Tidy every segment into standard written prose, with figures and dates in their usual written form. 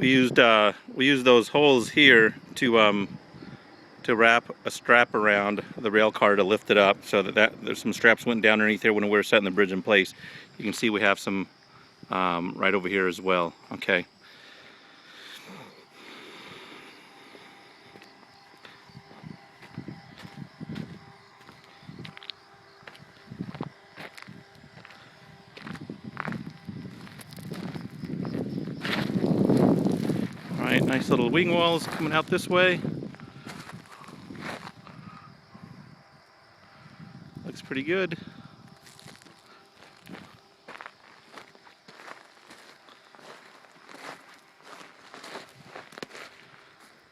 we used those holes here to wrap a strap around the rail car to lift it up, so that there's some straps went down underneath there when we were setting the bridge in place. You can see we have some right over here as well. Okay. Alright, nice little wing walls coming out this way. Looks pretty good.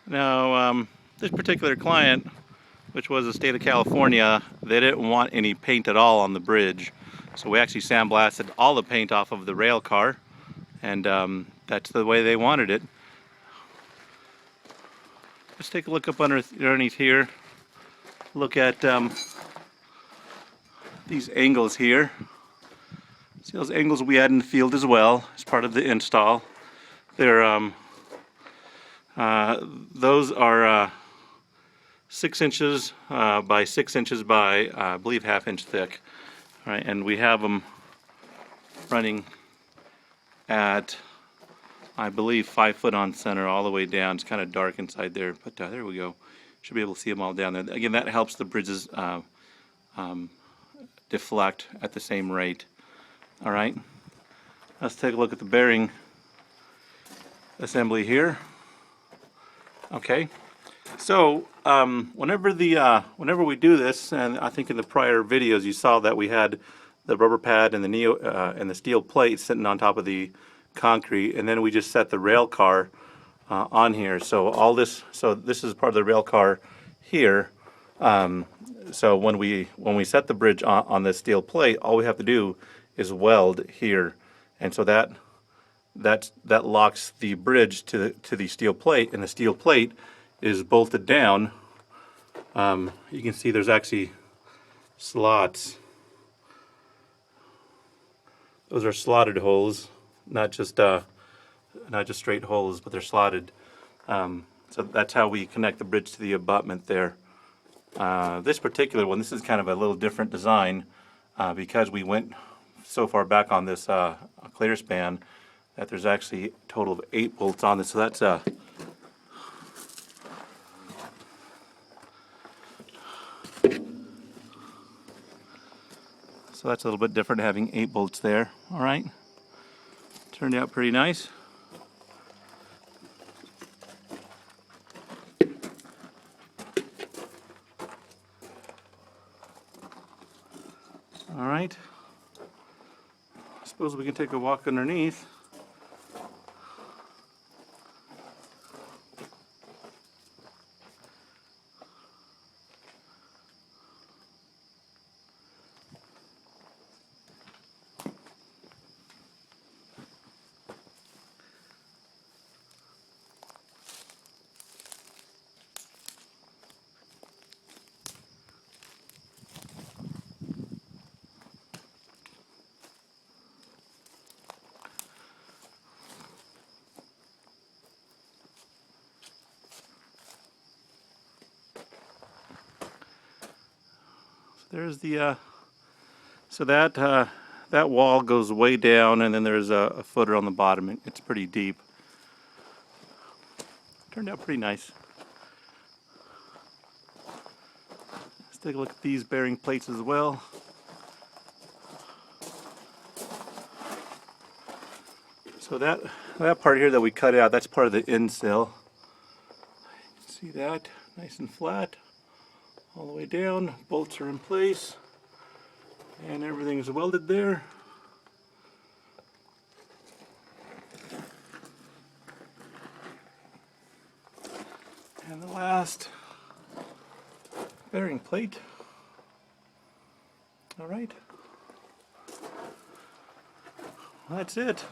Now, this particular client, which was the state of California, they didn't want any paint at all on the bridge. So we actually sandblasted all the paint off of the rail car, and that's the way they wanted it. Let's take a look up underneath here. Look at these angles here. See those angles we had in the field as well as part of the install. They're those are 6 inches by 6 inches by I believe ½ inch thick. All right, and we have them running at I believe 5 foot on center all the way down. It's kind of dark inside there, but there we go. Should be able to see them all down there. Again, that helps the bridges deflect at the same rate. All right, let's take a look at the bearing assembly here. Okay, so whenever we do this, and I think in the prior videos you saw that we had the rubber pad and the steel plate sitting on top of the concrete, and then we just set the rail car on here. So this is part of the rail car here. So when we set the bridge on this steel plate, all we have to do is weld here, and so that locks the bridge to the steel plate, and the steel plate is bolted down. You can see there's actually slots. Those are slotted holes, not just straight holes, but they're slotted. So that's how we connect the bridge to the abutment there. This particular one, this is kind of a little different design because we went so far back on this clear span that there's actually a total of 8 bolts on this. So that's a little bit different, having 8 bolts there. All right, turned out pretty nice. All right, I suppose we can take a walk underneath. There's the so that wall goes way down, and then there's a footer on the bottom. It's pretty deep. Turned out pretty nice. Let's take a look at these bearing plates as well. So that part here that we cut out, that's part of the insill. You can see that, nice and flat. All the way down, bolts are in place, and everything is welded there. And the last bearing plate. All right, that's it.